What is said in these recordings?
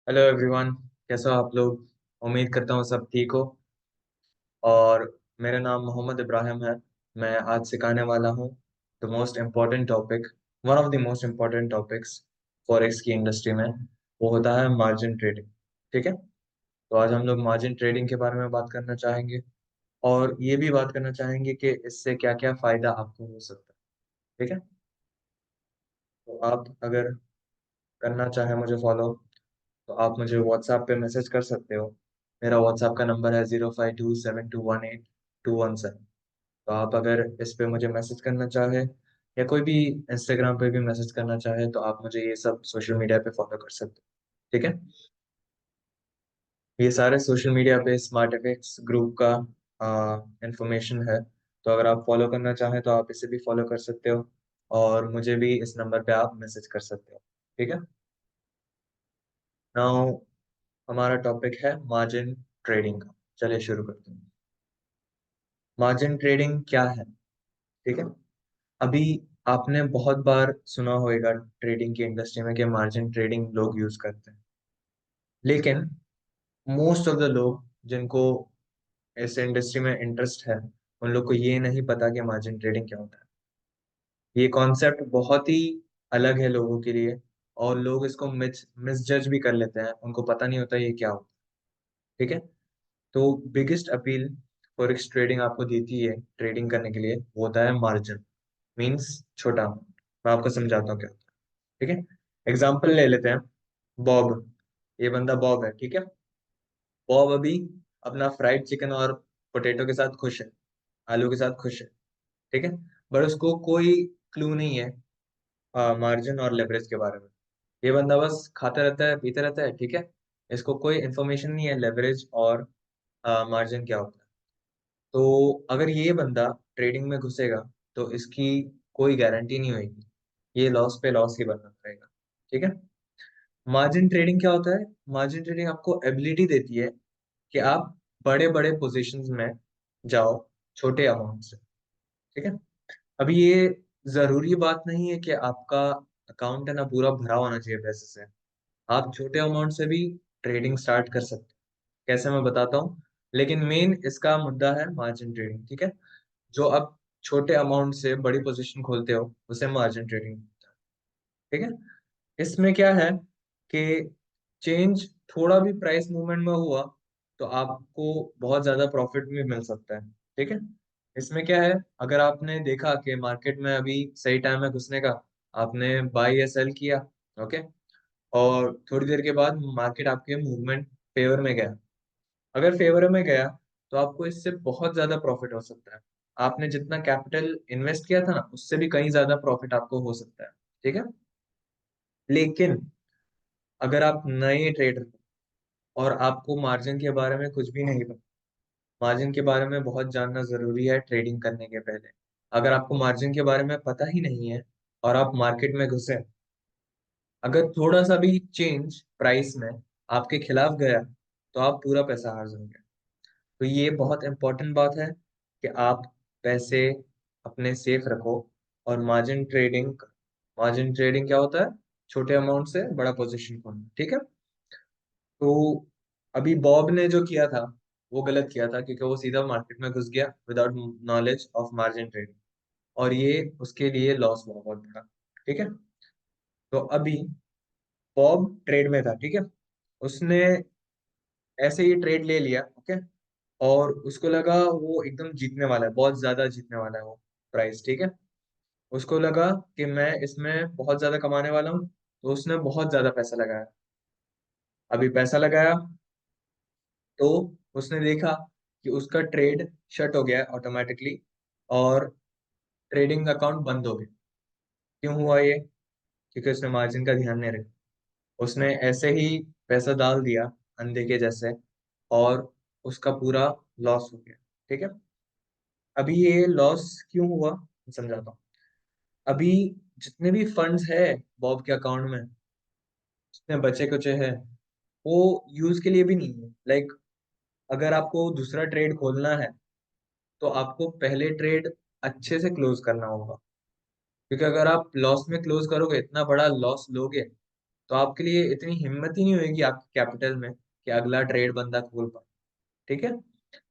Hello everyone. कैसे हो आप लोग? उम्मीद करता हूँ सब ठीक हो। और मेरा नाम मोहम्मद इब्राहिम है। मैं आज सिखाने वाला हूँ the most important topic, one of the most important topics forex की इंडस्ट्री में। वो होता है मार्जिन ट्रेडिंग। ठीक है। तो आज हम लोग मार्जिन ट्रेडिंग के बारे में बात करना चाहेंगे और ये भी बात करना चाहेंगे कि इससे क्या क्या फायदा आपको हो सकता है। ठीक है। तो आप अगर करना चाहें मुझे फॉलो, तो आप मुझे व्हाट्सएप पे मैसेज कर सकते हो। मेरा व्हाट्सएप का नंबर है 0527218217। तो आप अगर इस पे मुझे मैसेज करना चाहे या कोई भी इंस्टाग्राम पे भी मैसेज करना चाहे तो आप मुझे ये सब सोशल मीडिया पे फॉलो कर सकते हो। ठीक है। ये सारे सोशल मीडिया पे स्मार्ट इफेक्ट्स ग्रुप का इंफॉर्मेशन है। तो अगर आप फॉलो करना चाहें तो आप इसे भी फॉलो कर सकते हो और मुझे भी इस नंबर पे आप मैसेज कर सकते हो। ठीक है। नाउ हमारा टॉपिक है मार्जिन ट्रेडिंग का। चलिए शुरू करते हैं। मार्जिन ट्रेडिंग क्या है? ठीक है। अभी आपने बहुत बार सुना होगा ट्रेडिंग की इंडस्ट्री में कि मार्जिन ट्रेडिंग लोग यूज करते हैं, लेकिन मोस्ट ऑफ द लोग जिनको इस इंडस्ट्री में इंटरेस्ट है उन लोग को ये नहीं पता कि मार्जिन ट्रेडिंग क्या होता है। ये कॉन्सेप्ट बहुत ही अलग है लोगों के लिए और लोग इसको मिसजज भी कर लेते हैं, उनको पता नहीं होता ये क्या होता है। ठीक है। तो बिगेस्ट अपील फॉरेक्स ट्रेडिंग आपको देती है ट्रेडिंग करने के लिए, वो होता है मार्जिन। मीन्स छोटा amount। मैं आपको समझाता हूँ क्या होता है। ठीक है। एग्जाम्पल ले लेते हैं। बॉब, ये बंदा बॉब है। ठीक है। बॉब अभी अपना फ्राइड चिकन और पोटैटो के साथ खुश है, आलू के साथ खुश है। ठीक है। पर उसको कोई क्लू नहीं है मार्जिन और लेवरेज के बारे में। ये बंदा बस खाता रहता है, पीते रहता है। ठीक है। इसको कोई इन्फॉर्मेशन नहीं है लेवरेज और मार्जिन क्या होता है। तो अगर ये बंदा ट्रेडिंग में घुसेगा तो इसकी कोई गारंटी नहीं होगी, ये लॉस पे लॉस ही बनना पड़ेगा। ठीक है। मार्जिन ट्रेडिंग क्या होता है? मार्जिन ट्रेडिंग आपको एबिलिटी देती है कि आप बड़े बड़े पोजीशंस में जाओ छोटे अमाउंट से। ठीक है। अभी ये जरूरी बात नहीं है कि आपका अकाउंट है ना पूरा भरा होना चाहिए पैसे से। आप छोटे अमाउंट से भी ट्रेडिंग स्टार्ट कर सकते हैं। कैसे, मैं बताता हूँ। लेकिन मेन इसका मुद्दा है मार्जिन ट्रेडिंग। ठीक है। जो आप छोटे अमाउंट से बड़ी पोजीशन खोलते हो उसे मार्जिन ट्रेडिंग। ठीक है। इसमें क्या है कि चेंज थोड़ा भी प्राइस मूवमेंट में हुआ तो आपको बहुत ज्यादा प्रॉफिट भी मिल सकता है। ठीक है। इसमें क्या है, अगर आपने देखा कि मार्केट में अभी सही टाइम है घुसने का, आपने बाई या सेल किया। ओके। और थोड़ी देर के बाद मार्केट आपके मूवमेंट फेवर में गया। अगर फेवर में गया तो आपको इससे बहुत ज्यादा प्रॉफिट हो सकता है। आपने जितना कैपिटल इन्वेस्ट किया था ना उससे भी कहीं ज्यादा प्रॉफिट आपको हो सकता है। ठीक है। लेकिन अगर आप नए ट्रेडर और आपको मार्जिन के बारे में कुछ भी नहीं पता, मार्जिन के बारे में बहुत जानना जरूरी है ट्रेडिंग करने के पहले। अगर आपको मार्जिन के बारे में पता ही नहीं है और आप मार्केट में घुसे, अगर थोड़ा सा भी चेंज प्राइस में आपके खिलाफ गया तो आप पूरा पैसा हार जाओगे। तो ये बहुत इंपॉर्टेंट बात है कि आप पैसे अपने सेफ रखो और मार्जिन ट्रेडिंग क्या होता है? छोटे अमाउंट से बड़ा पोजीशन खोलना। ठीक है। तो अभी बॉब ने जो किया था वो गलत किया था क्योंकि वो सीधा मार्केट में घुस गया without knowledge of margin trading और ये उसके लिए लॉस हुआ बहुत बड़ा। ठीक है। तो अभी बॉब ट्रेड में था। ठीक है। उसने ऐसे ही ट्रेड ले लिया। ओके। और उसको लगा वो एकदम जीतने वाला है, बहुत ज्यादा जीतने वाला है वो प्राइस। ठीक है। उसको लगा कि मैं इसमें बहुत ज्यादा कमाने वाला हूँ, तो उसने बहुत ज्यादा पैसा लगाया। अभी पैसा लगाया तो उसने देखा कि उसका ट्रेड शट हो गया ऑटोमेटिकली और ट्रेडिंग अकाउंट बंद हो गया। क्यों हुआ ये? क्योंकि उसने मार्जिन का ध्यान नहीं रखा। उसने ऐसे ही पैसा डाल दिया अंधे के जैसे और उसका पूरा लॉस हो गया। ठीक है। अभी ये लॉस क्यों हुआ मैं समझाता हूँ। अभी जितने भी फंड्स है बॉब के अकाउंट में, जितने बचे कुचे हैं, वो यूज के लिए भी नहीं है। लाइक अगर आपको दूसरा ट्रेड खोलना है तो आपको पहले ट्रेड अच्छे से क्लोज करना होगा, क्योंकि अगर आप लॉस में क्लोज करोगे, इतना बड़ा लॉस लोगे तो आपके लिए इतनी हिम्मत ही नहीं होगी आपके कैपिटल में कि अगला ट्रेड बंदा खोल पाए। ठीक है,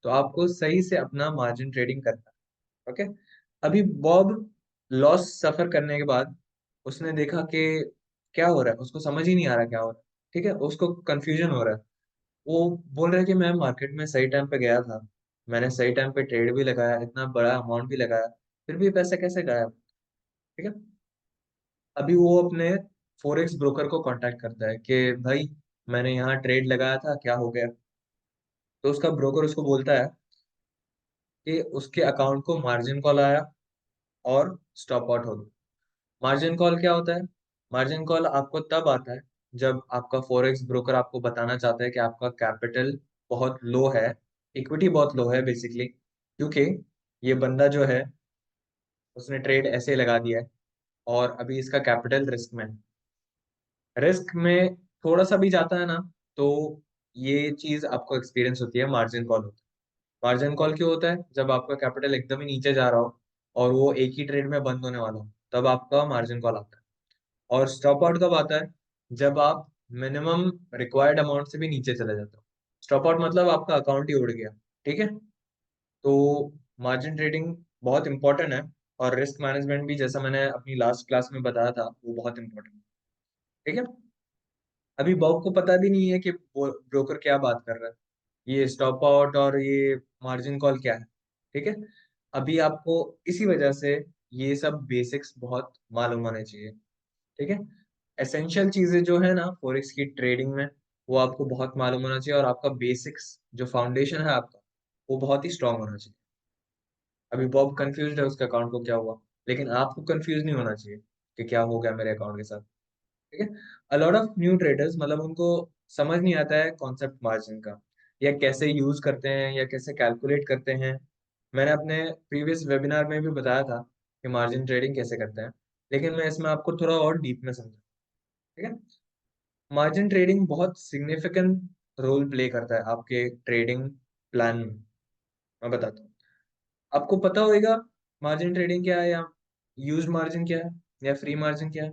तो आपको सही से अपना मार्जिन ट्रेडिंग करना है। ओके, अभी बॉब लॉस सफर करने के बाद उसने देखा कि क्या हो रहा है, उसको समझ ही नहीं आ रहा क्या हो रहा है। ठीक है, उसको कंफ्यूजन हो रहा है। वो बोल रहा है कि मैं मार्केट में सही टाइम पे गया था, मैंने सही टाइम पे ट्रेड भी लगाया, इतना बड़ा अमाउंट भी लगाया, फिर भी पैसे कैसे गायब। ठीक है, अभी वो अपने फोरेक्स ब्रोकर को कांटेक्ट करता है कि भाई मैंने यहाँ ट्रेड लगाया था, क्या हो गया। तो उसका ब्रोकर उसको बोलता है कि उसके अकाउंट को मार्जिन कॉल आया और स्टॉप आउट हो गया। मार्जिन कॉल क्या होता है? मार्जिन कॉल आपको तब आता है जब आपका फॉरेक्स ब्रोकर आपको बताना चाहता है कि आपका कैपिटल बहुत लो है, इक्विटी बहुत लो है बेसिकली, क्योंकि ये बंदा जो है उसने ट्रेड ऐसे लगा दिया है और अभी इसका कैपिटल रिस्क में है। रिस्क में थोड़ा सा भी जाता है ना, तो ये चीज आपको एक्सपीरियंस होती है, मार्जिन कॉल होता है। मार्जिन कॉल क्यों होता है? जब आपका कैपिटल एकदम ही नीचे जा रहा हो और वो एक ही ट्रेड में बंद होने वाला हो, तब आपका मार्जिन कॉल आता है। और स्टॉप आउट कब आता है? जब आप मिनिमम रिक्वायर्ड अमाउंट से भी नीचे चले जाते हो। स्टॉप आउट मतलब आपका अकाउंट ही उड़ गया। ठीक है, तो मार्जिन ट्रेडिंग बहुत इंपॉर्टेंट है, और रिस्क मैनेजमेंट भी, जैसा मैंने अपनी लास्ट क्लास में बताया था, वो बहुत इंपॉर्टेंट है। ठीक है, अभी बॉब को पता भी नहीं है कि ब्रोकर क्या बात कर रहा है, ये स्टॉप आउट और ये मार्जिन कॉल क्या है। ठीक है, अभी आपको इसी वजह से ये सब बेसिक्स बहुत मालूम होने चाहिए। ठीक है, एसेंशियल चीजें जो है ना फॉरेक्स की ट्रेडिंग में, वो आपको बहुत मालूम होना चाहिए, और आपका बेसिक्स जो फाउंडेशन है आपका, वो बहुत ही स्ट्रांग होना चाहिए। अभी बॉब कंफ्यूज है उसके अकाउंट को क्या हुआ, लेकिन आपको कंफ्यूज नहीं होना चाहिए कि क्या हो गया मेरे अकाउंट के साथ। ठीक है, अलॉट ऑफ न्यू ट्रेडर्स, मतलब उनको समझ नहीं आता है कॉन्सेप्ट मार्जिन का, या कैसे यूज करते हैं या कैसे कैलकुलेट करते हैं। मैंने अपने प्रीवियस वेबिनार में भी बताया था कि मार्जिन ट्रेडिंग कैसे करते हैं, लेकिन मैं इसमें आपको थोड़ा और डीप में समझा। ठीक है, मार्जिन ट्रेडिंग बहुत सिग्निफिकेंट रोल प्ले करता है आपके ट्रेडिंग प्लान में। मैं बताता हूँ, आपको पता होगा मार्जिन ट्रेडिंग क्या है, या यूज मार्जिन क्या है, या फ्री मार्जिन क्या है?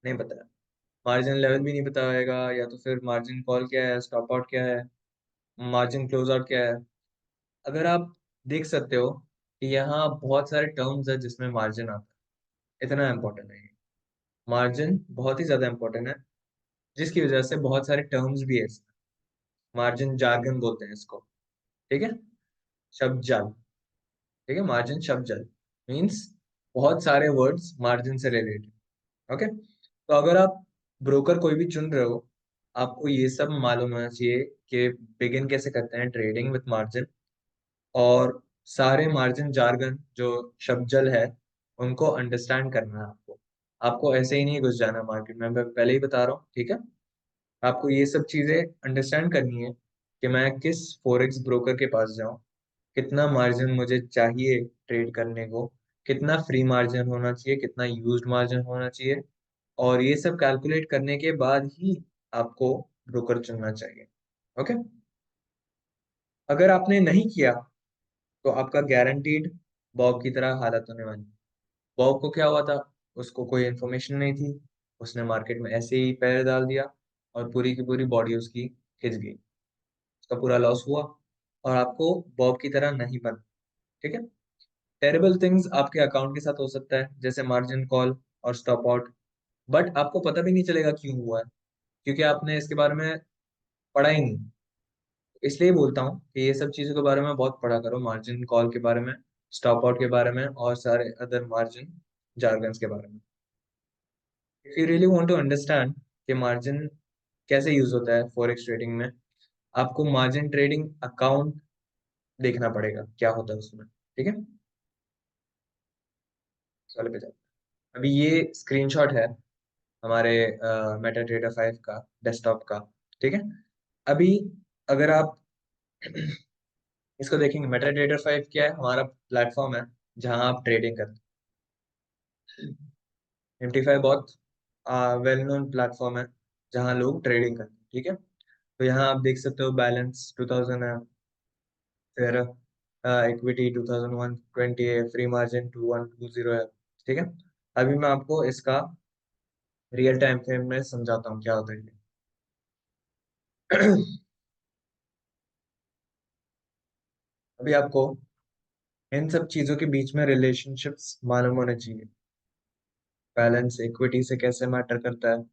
नहीं पता है, मार्जिन लेवल भी नहीं पता होगा, या तो फिर मार्जिन कॉल क्या है, स्टॉप आउट क्या है, मार्जिन क्लोज आउट क्या है। अगर आप देख सकते हो कि यहाँ बहुत सारे टर्म्स है जिसमें मार्जिन आता है, इतना इंपॉर्टेंट है ये। मार्जिन बहुत ही ज्यादा इंपॉर्टेंट है, जिसकी वजह से बहुत सारे टर्म्स भी है इसमें। मार्जिन जार्गन बोलते हैं इसको। ठीक है, शब्द जाल। ठीक है, मार्जिन शब्द जाल मीन्स बहुत सारे वर्ड्स मार्जिन से रिलेटेड। ओके, तो अगर आप ब्रोकर कोई भी चुन रहे हो, आपको ये सब मालूम होना चाहिए कि बिगिन कैसे करते हैं ट्रेडिंग विथ मार्जिन, और सारे मार्जिन जार्गन जो शब्दजल है उनको अंडरस्टैंड करना है आपको। आपको ऐसे ही नहीं घुस जाना मार्केट में, मैं पहले ही बता रहा हूँ। ठीक है, आपको ये सब चीजें अंडरस्टैंड करनी है कि मैं किस फॉरेक्स ब्रोकर के पास जाऊं, कितना मार्जिन मुझे चाहिए ट्रेड करने को, कितना फ्री मार्जिन होना चाहिए, कितना यूज्ड मार्जिन होना चाहिए, और ये सब कैलकुलेट करने के बाद ही आपको ब्रोकर चुनना चाहिए। ओके, अगर आपने नहीं किया तो आपका गारंटीड बॉब की तरह हालत होने वाली। बॉब को क्या हुआ था? उसको कोई इन्फॉर्मेशन नहीं थी, उसने मार्केट में ऐसे ही पैर डाल दिया और पूरी की पूरी बॉडी उसकी खिंच गई, उसका पूरा लॉस हुआ, और आपको बॉब की तरह नहीं बना। ठीक है, टेरेबल थिंग्स आपके अकाउंट के साथ हो सकता है, जैसे मार्जिन कॉल और स्टॉप आउट, बट आपको पता भी नहीं चलेगा क्यों हुआ है, क्योंकि आपने इसके बारे में पढ़ा ही नहीं। इसलिए बोलता हूँ कि ये सब चीजों के बारे में बहुत पढ़ा करो, मार्जिन कॉल के बारे में, स्टॉप आउट के बारे में, और सारे अदर मार्जिन जार्गन्स के बारे में। If you really want to understand कि मार्जिन कैसे यूज होता है फॉरेक्स ट्रेडिंग में, आपको मार्जिन ट्रेडिंग अकाउंट देखना पड़ेगा क्या होता है उसमें। ठीक है, सवाल पे जाते हैं। अभी ये स्क्रीनशॉट है हमारे मेटा ट्रेडर 5 का, डेस्कटॉप का। ठीक है, अभी अगर आप इसको देखेंगे, मेटा ट्रेडर 5 क्या है? हमारा प्लेटफॉर्म है जहां आप ट्रेडिंग करते हैं। निफ्टी 5 बहुत वेल नोन प्लेटफॉर्म है जहां लोग ट्रेडिंग करते हैं। ठीक है, तो यहाँ आप देख सकते हो बैलेंस 2000 है, फिर इक्विटी 2120 है, फ्री मार्जिन 2120 है। ठीक है, अभी मैं आपको इसका रियल टाइम फ्रेम में समझाता हूँ क्या होता है ये। अभी आपको इन सब चीजों के बीच में रिलेशनशिप्स मालूम होने चाहिए। बैलेंस इक्विटी से कैसे मैटर करता है,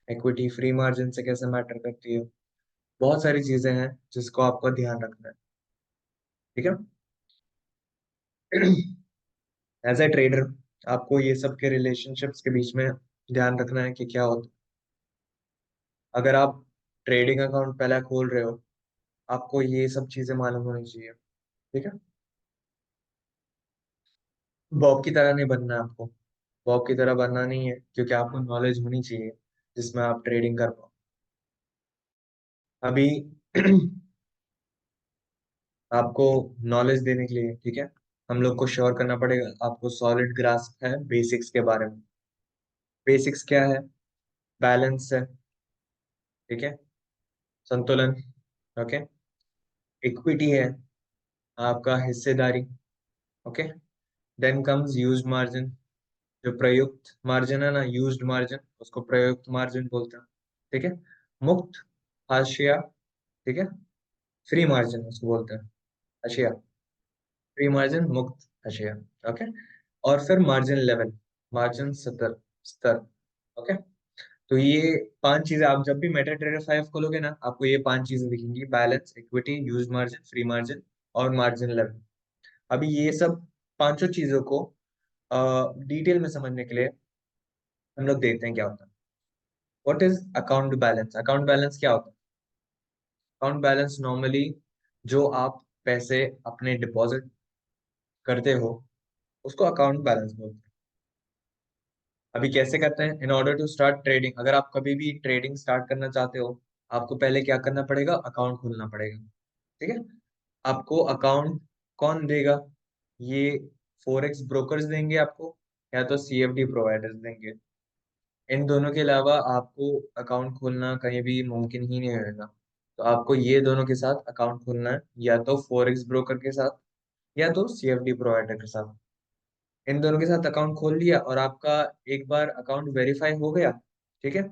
इक्विटी फ्री मार्जिन से कैसे मैटर करती है। बहुत सारी चीजें हैं जिसको आपको ध्यान रखना है। ठीक है। एज ए ट्रेडर आपको ये सब के रिलेशनशिप्स के बीच में ध्यान रखना है कि क्या होता है। अगर आप ट्रेडिंग अकाउंट पहले खोल रहे हो, आपको ये सब चीजें मालूम होनी चाहिए। ठीक है। बॉब की तरह नहीं बनना है आपको। बॉब की तरह बनना नहीं है, क्योंकि आपको नॉलेज होनी चाहिए जिसमें आप ट्रेडिंग कर पाओ। अभी आपको नॉलेज देने के लिए, ठीक है, हम लोग को श्योर करना पड़ेगा, आपको सॉलिड ग्रास्प है बेसिक्स के बारे में। बेसिक्स क्या है? बैलेंस है, ठीक है, संतुलन, ओके, इक्विटी है, आपका हिस्सेदारी, okay, then comes used margin. जो प्रयुक्त मार्जिन है ना, यूज्ड मार्जिन, उसको प्रयुक्त मार्जिन बोलते हैं। ठीक है। मुक्त हाशिया, ठीक है, फ्री मार्जिन उसको बोलते हैं, हाशिया, फ्री मार्जिन, मुक्त हाशिया, ओके। और फिर मार्जिन लेवल, मार्जिन स्तर, स्तर, ओके। तो ये पांच चीजें, आप जब भी मेटा ट्रेडर 5 खोलोगे ना, आपको ये पांच चीजें दिखेंगी: balance, equity, use margin, free margin और मार्जिन लेवल। अभी ये सब पांचों चीजों को डिटेल में समझने के लिए हम लोग देखते हैं क्या होता है। What is account balance? Account balance क्या होता है? अकाउंट बैलेंस नॉर्मली जो आप पैसे अपने डिपॉजिट करते हो, उसको अकाउंट बैलेंस बोलते हैं। अभी कैसे करते हैं? In order to start trading, अगर आप कभी भी ट्रेडिंग स्टार्ट करना चाहते हो, आपको पहले क्या करना पड़ेगा? अकाउंट खोलना पड़ेगा। ठीक है। आपको अकाउंट कौन देगा? ये फॉरेक्स ब्रोकर्स देंगे आपको, या तो सीएफडी प्रोवाइडर्स देंगे। इन दोनों के अलावा आपको अकाउंट खोलना कहीं भी मुमकिन ही नहीं होगा। तो आपको ये दोनों के साथ अकाउंट खोलना है, या तो फॉरेक्स ब्रोकर के साथ या तो सीएफडी प्रोवाइडर के साथ। इन दोनों के साथ अकाउंट खोल लिया और आपका एक बार अकाउंट वेरीफाई हो गया, ठीक है,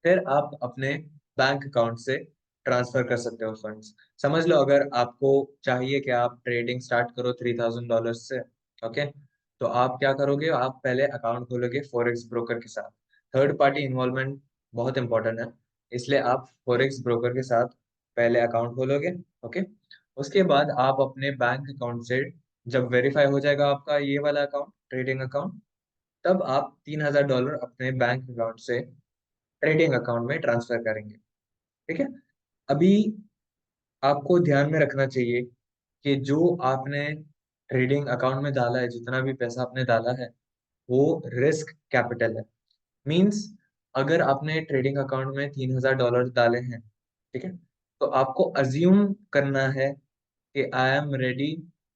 फिर आप अपने बैंक अकाउंट से ट्रांसफर कर सकते हो फंड्स। समझ लो, अगर आपको चाहिए कि आप ट्रेडिंग स्टार्ट करो $3000 से, ओके, तो आप क्या करोगे? आप पहले अकाउंट खोलोगे फॉरेक्स ब्रोकर के साथ। थर्ड पार्टी इन्वॉल्वमेंट बहुत इंपॉर्टेंट है, इसलिए आप फॉरेक्स ब्रोकर के साथ पहले अकाउंट खोलोगे, ओके। उसके बाद आप अपने बैंक अकाउंट से, जब वेरीफाई हो जाएगा आपका ये वाला अकाउंट, ट्रेडिंग अकाउंट, तब आप $3000 अपने बैंक अकाउंट से ट्रेडिंग अकाउंट में ट्रांसफर करेंगे। ठीक है। अभी आपको ध्यान में रखना चाहिए कि जो आपने ट्रेडिंग अकाउंट में डाला है, जितना भी पैसा आपने डाला है, वो रिस्क कैपिटल है। मींस अगर आपने ट्रेडिंग अकाउंट में $3000 डाले हैं, ठीक है, तो आपको अज्यूम करना है कि आई एम रेडी,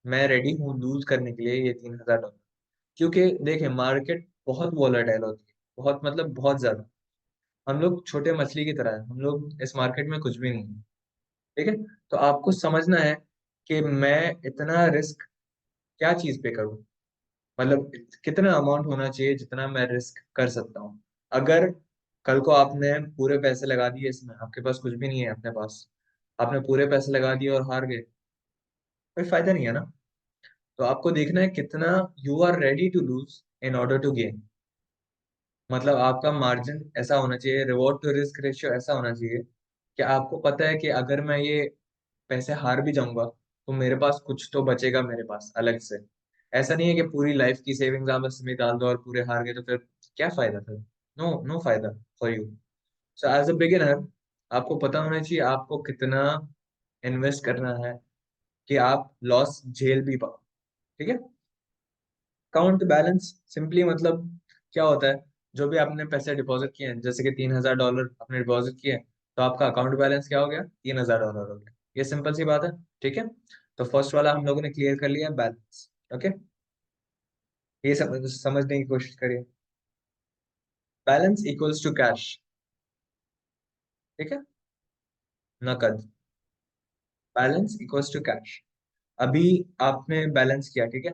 मैं रेडी हूँ लूज करने के लिए ये $3000। क्योंकि देखिए, मार्केट बहुत वॉलेटाइल होती है, बहुत मतलब बहुत ज्यादा। हम लोग छोटे मछली की तरह है, हम लोग इस मार्केट में कुछ भी नहीं है। ठीक है। तो आपको समझना है कि मैं इतना रिस्क क्या चीज पे करूं, मतलब कितना अमाउंट होना चाहिए जितना मैं रिस्क कर सकता हूँ। अगर कल को आपने पूरे पैसे लगा दिए इसमें, आपके पास कुछ भी नहीं है अपने पास, आपने पूरे पैसे लगा दिए और हार गए, कोई फायदा नहीं है ना। तो आपको देखना है कितना you are ready to lose in order to gain. मतलब आपका मार्जिन ऐसा होना चाहिए, रिवॉर्ड टू रिस्क रेशियो ऐसा होना चाहिए कि आपको पता है कि अगर मैं ये पैसे हार भी जाऊंगा तो मेरे पास कुछ तो बचेगा मेरे पास अलग से। ऐसा नहीं है कि पूरी लाइफ की सेविंग्स आप इसमें डाल दो और पूरे हार गए तो फिर क्या फायदा फिर? नो, नो फायदा for you. So as a beginner आपको पता होना चाहिए आपको कितना इन्वेस्ट करना है कि आप लॉस झेल भी पाओ। ठीक है। अकाउंट बैलेंस सिंपली मतलब क्या होता है? जो भी आपने पैसे डिपॉजिट किए हैं, जैसे कि $3000 आपने डिपॉजिट किए हैं, तो आपका अकाउंट बैलेंस क्या हो गया? $3000 हो गया। ये सिंपल सी बात है। ठीक है। तो फर्स्ट वाला हम लोगों ने क्लियर कर लिया, बैलेंस, ओके। ये समझने की कोशिश करिए। बैलेंस इक्वल्स टू कैश, ठीक है, नकद। Balance equals to cash. अभी आपने बैलेंस किया, ठीक है,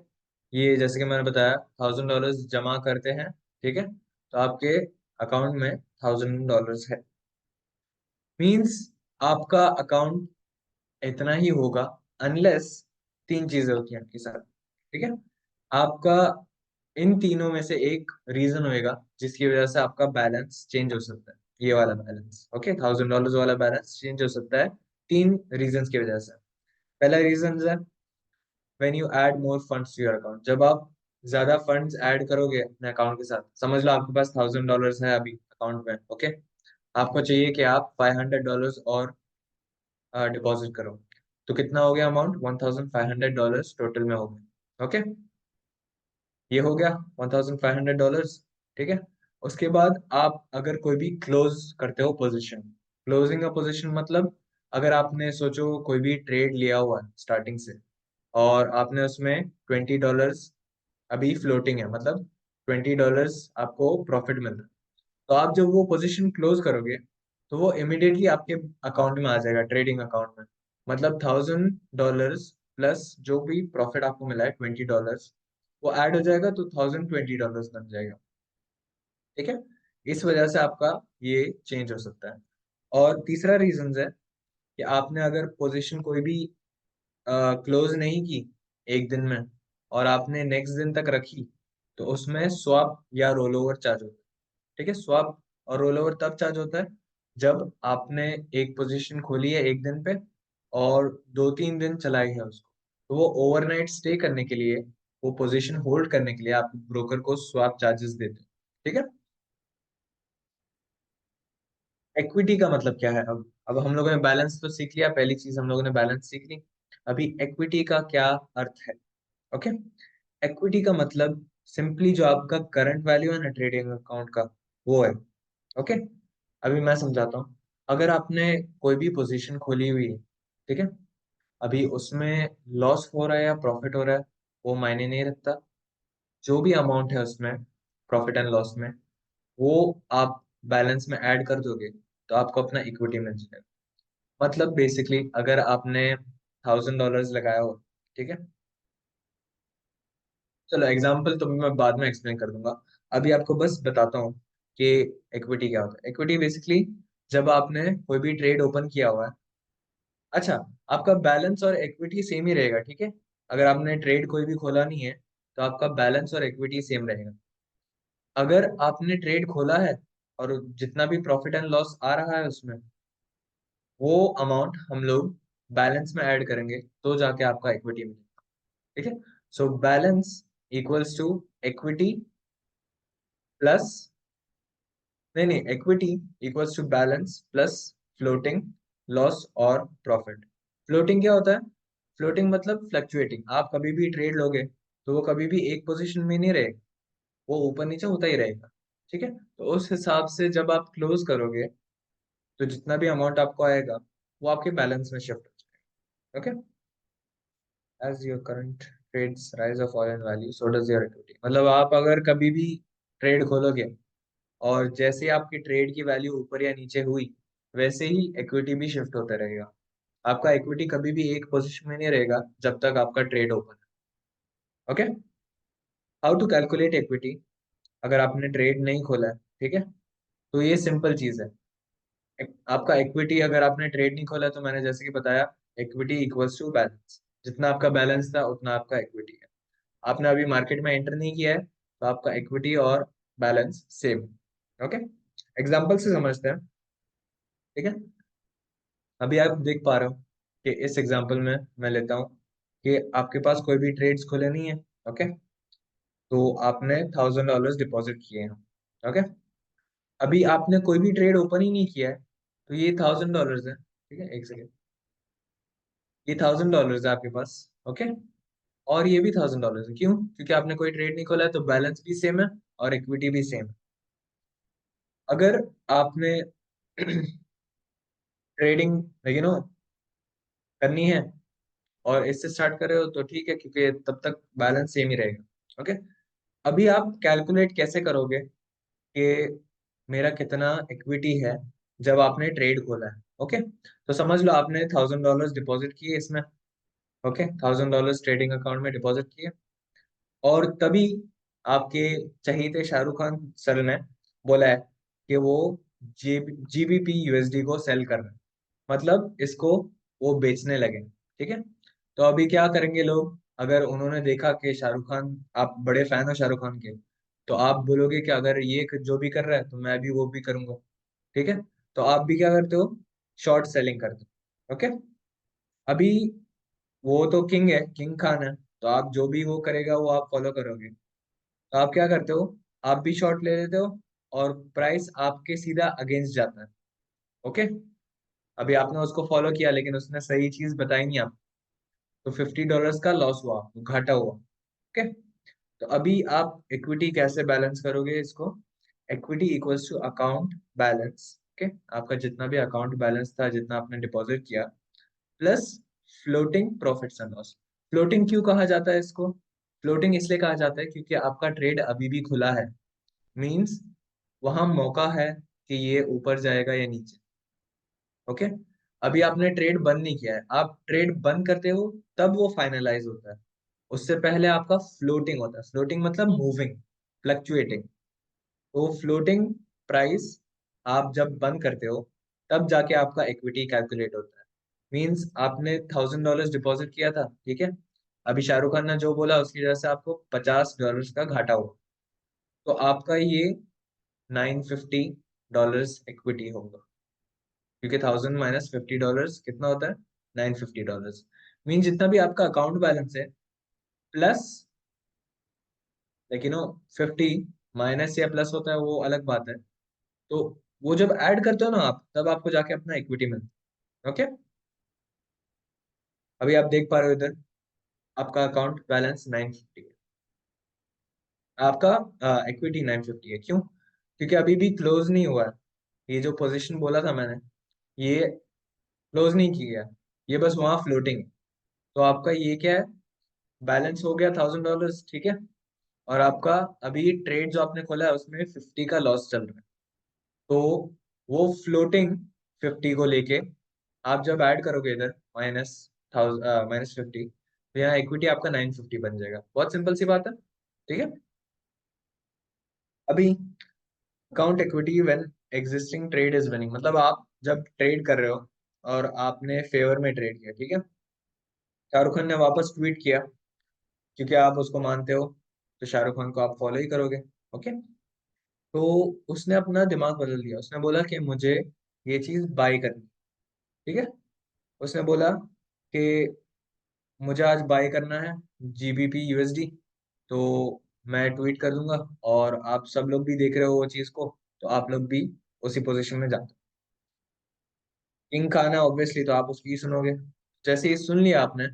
ये जैसे कि मैंने बताया $1000 जमा करते हैं, ठीक है, तो आपके अकाउंट में $1000 है, मीन्स आपका अकाउंट इतना ही होगा अनलेस तीन चीजें होती हैं आपके साथ, ठीक है। आपका इन तीनों में से एक रीजन होएगा जिसकी वजह से आपका बैलेंस चेंज हो सकता है, ये वाला बैलेंस, ओके, $1000 वाला बैलेंस चेंज हो सकता है तीन रीजंस की वजह से। पहला रीजन है when you add more funds to your account, जब आप ज्यादा फंड्स ऐड करोगे अपने अकाउंट के साथ। समझ लो आपके पास $1000 है अभी अकाउंट में, ओके, आपको चाहिए कि आप $500 और डिपॉजिट करो, तो कितना हो गया अमाउंट? $1500 टोटल में हो गया, ओके, ये हो गया $1500, ठीक है। उसके बाद आप अगर कोई भी क्लोज करते हो पोजीशन, क्लोजिंग का पोजीशन मतलब अगर आपने सोचो कोई भी ट्रेड लिया हुआ है स्टार्टिंग से और आपने उसमें $20 अभी फ्लोटिंग है, मतलब $20 आपको प्रॉफिट मिल रहा है, तो आप जब वो पोजीशन क्लोज करोगे तो वो इमिडिएटली आपके अकाउंट में आ जाएगा, ट्रेडिंग अकाउंट में। मतलब $1000 प्लस जो भी प्रॉफिट आपको मिला है $20, वो ऐड हो जाएगा तो $1020 बन जाएगा, ठीक है। इस वजह से आपका ये चेंज हो सकता है। और तीसरा रीजन है कि आपने अगर पोजीशन कोई भी क्लोज नहीं की एक दिन में और आपने नेक्स्ट दिन तक रखी, तो उसमें स्वैप या रोल ओवर चार्ज होता है, ठीक है। स्वैप और रोल ओवर तब चार्ज होता है जब आपने एक पोजीशन खोली है एक दिन पे और 2-3 दिन चलाई है उसको, तो वो ओवरनाइट स्टे करने के लिए, वो पोजीशन होल्ड करने के लिए आप ब्रोकर को स्वैप चार्जेस देते हैं, ठीक है। इक्विटी का मतलब क्या है? अब हम लोगों ने बैलेंस तो सीख लिया, पहली चीज हम लोगों ने बैलेंस सीख ली। अभी इक्विटी का क्या अर्थ है? ओके, इक्विटी का मतलब सिंपली जो आपका करंट वैल्यू है ना ट्रेडिंग अकाउंट का, वो है, ओके। अभी मैं समझाता हूँ। अगर आपने कोई भी पोजीशन खोली हुई है, ठीक है, अभी उसमें लॉस हो रहा है या प्रॉफिट हो रहा है वो मायने नहीं रखता, जो भी अमाउंट है उसमें प्रॉफिट एंड लॉस में, वो आप बैलेंस में ऐड कर दोगे तो आपको अपना इक्विटी मिल जाएगा। मतलब बेसिकली अगर आपने $1000 लगाया हो, ठीक है, चलो एग्जाम्पल तो मैं बाद में एक्सप्लेन कर दूंगा, अभी आपको बस बताता हूँ कि इक्विटी क्या होता है। इक्विटी बेसिकली जब आपने कोई भी ट्रेड ओपन किया हुआ है, अच्छा, आपका बैलेंस और इक्विटी सेम ही रहेगा, ठीक है। अगर आपने ट्रेड कोई भी खोला नहीं है तो आपका बैलेंस और इक्विटी सेम रहेगा। अगर आपने ट्रेड खोला है और जितना भी प्रॉफिट एंड लॉस आ रहा है उसमें, वो अमाउंट हम लोग बैलेंस में ऐड करेंगे तो जाके आपका इक्विटी मिलेगा, ठीक है। So balance equals to equity plus, नहीं नहीं, equity equals to balance plus floating loss और प्रॉफिट। फ्लोटिंग क्या होता है? फ्लोटिंग मतलब फ्लक्चुएटिंग, आप कभी भी ट्रेड लोगे तो वो कभी भी एक पोजीशन में नहीं रहेगा, वो ऊपर नीचे होता ही रहेगा, ठीक है। तो उस हिसाब से जब आप क्लोज करोगे तो जितना भी अमाउंट आपको आएगा वो आपके बैलेंस में शिफ्ट हो जाएगा, okay. As your current trades rise और fall in value so does your equity, मतलब आप अगर कभी भी ट्रेड खोलोगे और जैसे ही आपकी ट्रेड की वैल्यू ऊपर या नीचे हुई वैसे ही इक्विटी भी शिफ्ट होता रहेगा। आपका इक्विटी कभी भी एक पोजीशन में नहीं रहेगा जब तक आपका ट्रेड ओपन है, okay. How to calculate equity? अगर आपने ट्रेड नहीं खोला है, ठीक है, तो ये सिंपल चीज है। आपका इक्विटी अगर आपने ट्रेड नहीं खोला तो मैंने जैसे कि बताया, इक्विटी इक्वल्स टू बैलेंस, जितना आपका बैलेंस था उतना आपका इक्विटी है। आपने अभी मार्केट में एंटर नहीं किया है तो आपका इक्विटी और बैलेंस सेम, ओके। एग्जाम्पल से समझते हैं, ठीक है। अभी आप देख पा रहे हो कि इस एग्जाम्पल में मैं लेता हूँ कि आपके पास कोई भी ट्रेड्स खुले नहीं है, ओके, तो आपने $1000 डिपॉजिट किए हैं, ओके। अभी आपने कोई भी ट्रेड ओपन ही नहीं किया है तो ये $1000 है, ठीक है, एक सेकेंड, ये $1000 है आपके पास, ओके, और ये भी $1000 है। क्यों? क्योंकि आपने कोई ट्रेड नहीं खोला है तो बैलेंस भी सेम है और इक्विटी भी सेम है। अगर आपने ट्रेडिंग करनी है और इससे स्टार्ट कर रहे हो तो ठीक है, क्योंकि तब तक बैलेंस सेम ही रहेगा, ओके। अभी आप कैलकुलेट कैसे करोगे कि मेरा कितना इक्विटी है जब आपने ट्रेड खोला है, ओके। तो समझ लो आपने $1000 डिपॉजिट किए इसमें, ओके, $1000 ट्रेडिंग अकाउंट में डिपॉजिट किए और तभी आपके चहीते शाहरुख खान सर ने बोला है कि वो GBP USD को सेल कर रहे हैं, मतलब इसको वो बेचने लगे। ठीक है, तो अभी क्या करेंगे लोग, अगर उन्होंने देखा कि शाहरुख खान, आप बड़े फैन हो शाहरुख खान के, तो आप बोलोगे कि अगर ये जो भी कर रहा है तो मैं भी वो भी करूंगा। ठीक है, तो आप भी क्या करते हो, शॉर्ट सेलिंग करते हो। ओके, अभी वो तो किंग है, किंग खान है, तो आप जो भी वो करेगा वो आप फॉलो करोगे। तो आप क्या करते हो, आप भी शॉर्ट ले लेते हो और प्राइस आपके सीधा अगेंस्ट जाता है। ओके, अभी आपने उसको फॉलो किया लेकिन उसने सही चीज बताई नहीं आप, तो $50 का लॉस हुआ, घाटा हुआ। ओके, तो अभी आप इक्विटी कैसे बैलेंस करोगे इसको, equity equals to account balance. Okay, आपका जितना भी अकाउंट बैलेंस था, जितना आपने डिपॉजिट किया, plus floating profits and loss. Floating क्यों कहा जाता है इसको, फ्लोटिंग इसलिए कहा जाता है क्योंकि आपका ट्रेड अभी भी खुला है, मींस वहां मौका है कि ये ऊपर जाएगा या नीचे। ओके, अभी आपने ट्रेड बंद नहीं किया है, आप ट्रेड बंद करते हो तब वो फाइनलाइज होता है, उससे पहले आपका फ्लोटिंग होता है। फ्लोटिंग मतलब मूविंग, फ्लक्चुएटिंग। तो फ्लोटिंग प्राइस आप जब बंद करते हो तब जाके आपका इक्विटी कैलकुलेट होता है। मींस आपने $1000 डिपॉजिट किया था, ठीक है, अभी शाहरुख खान ने जो बोला उसकी वजह से आपको $50 का घाटा हुआ, तो आपका ये $950 इक्विटी होगा, क्योंकि 1000 - $50 कितना होता है, $950। मीन जितना भी आपका अकाउंट बैलेंस है प्लस, लेकिन वो 50 माइनस या प्लस होता है वो अलग बात है। तो वो जब ऐड करते हो ना आप, तब आपको जाके अपना इक्विटी मिलता है। ओके, अभी आप देख पा रहे हो इधर आपका अकाउंट बैलेंस 950 है, आपका इक्विटी 950 है। क्यों, क्योंकि अभी भी क्लोज नहीं हुआ है, ये जो पोजीशन बोला था मैंने, ये क्लोज नहीं किया है, ये बस वहां फ्लोटिंग है। तो आपका ये क्या है, बैलेंस हो गया $1000, ठीक है, और आपका अभी ट्रेड जो आपने खोला है उसमें 50 का लॉस चल रहा है। तो वो फ्लोटिंग 50 को लेके आप जब ऐड करोगे इधर -50 तो यहाँ इक्विटी आपका 950 बन जाएगा। बहुत सिंपल सी बात है। ठीक है, अभी account equity when existing trade is winning, मतलब आप जब ट्रेड कर रहे हो और आपने फेवर में ट्रेड किया, ठीक है, शाहरुख खान ने वापस ट्वीट किया, क्योंकि आप उसको मानते हो तो शाहरुख खान को आप फॉलो ही करोगे। ओके, तो उसने अपना दिमाग बदल दिया, उसने बोला कि मुझे ये चीज बाय करनी। ठीक है, उसने बोला कि मुझे आज बाय करना है GBP USD, तो मैं ट्वीट कर दूंगा और आप सब लोग भी देख रहे हो वो चीज को, तो आप लोग भी उसी पोजीशन में जाते। किंग खान है ऑब्वियसली, तो आप उसकी ही सुनोगे। जैसे ही सुन लिया आपने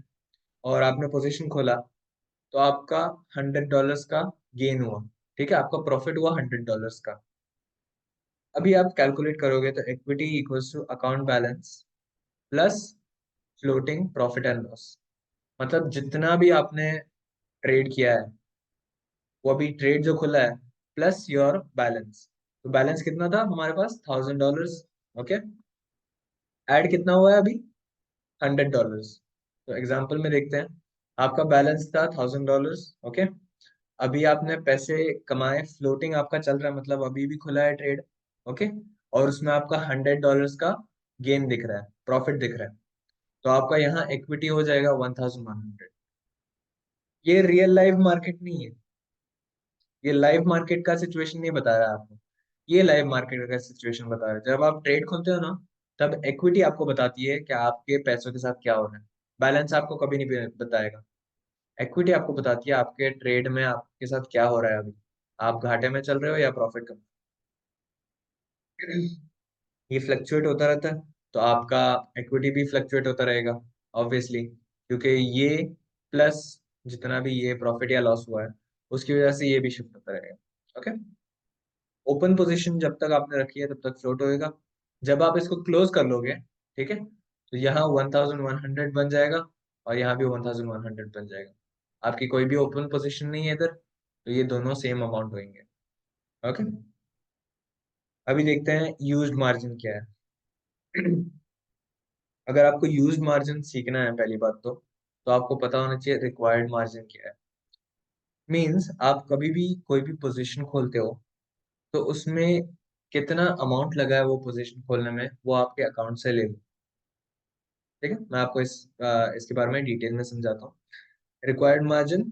और आपने पोजीशन खोला, तो आपका $100 का गेन हुआ। ठीक है, आपका प्रॉफिट हुआ $100 का। अभी आप कैलकुलेट करोगे तो equity equals to account balance plus floating profit and loss, मतलब जितना भी आपने ट्रेड किया है, वो अभी ट्रेड जो खुला है प्लस योर बैलेंस। तो बैलेंस कितना था हमारे पास, $1000। ओके, ऐड कितना हुआ है अभी, $100। तो एग्जाम्पल में देखते हैं, आपका बैलेंस था $1000। ओके, अभी आपने पैसे कमाए, फ्लोटिंग आपका चल रहा है, मतलब अभी भी खुला है ट्रेड। ओके, और उसमें आपका $100 का गेन दिख रहा है, प्रॉफिट दिख रहा है, तो आपका यहाँ इक्विटी हो जाएगा 1100। ये रियल लाइफ मार्केट नहीं है, ये लाइव मार्केट का सिचुएशन नहीं बता रहा है आपको, ये लाइव मार्केट का सिचुएशन बता रहा है। जब आप ट्रेड खोलते हो ना, तब इक्विटी आपको बताती है कि आपके पैसों के साथ क्या हो रहा है, बैलेंस आपको कभी नहीं बताएगा। इक्विटी आपको बताती है आपके ट्रेड में आपके साथ क्या हो रहा है अभी, आप घाटे में चल रहे हो या प्रॉफिट कर रहे हो। ये फ्लक्चुएट होता रहता है, तो आपका इक्विटी भी फ्लक्चुएट होता रहेगा ऑब्वियसली, क्योंकि ये प्लस जितना भी ये प्रॉफिट या लॉस हुआ है उसकी वजह से ये भी शिफ्ट होता रहेगा। ओके, ओपन पोजीशन जब तक आपने रखी है तब तक फ्लोट होएगा, जब आप इसको क्लोज कर लोगे, ठीक है, तो यहाँ 1100 बन जाएगा और यहाँ भी 1100 बन जाएगा। आपकी कोई भी ओपन पोजीशन नहीं है इधर, तो ये दोनों सेम अमाउंट होंगे। ओके, अभी देखते हैं यूज्ड मार्जिन क्या है। अगर आपको यूज्ड मार्जिन सीखना है पहली बात तो आपको पता होना चाहिए रिक्वायर्ड मार्जिन क्या है। मींस आप कभी भी कोई भी पोजीशन खोलते हो तो उसमें कितना अमाउंट लगा है वो पोजीशन खोलने में, वो आपके अकाउंट से ले लो। ठीक है, मैं आपको इसके बारे में डिटेल में समझाता हूँ। रिक्वायर्ड मार्जिन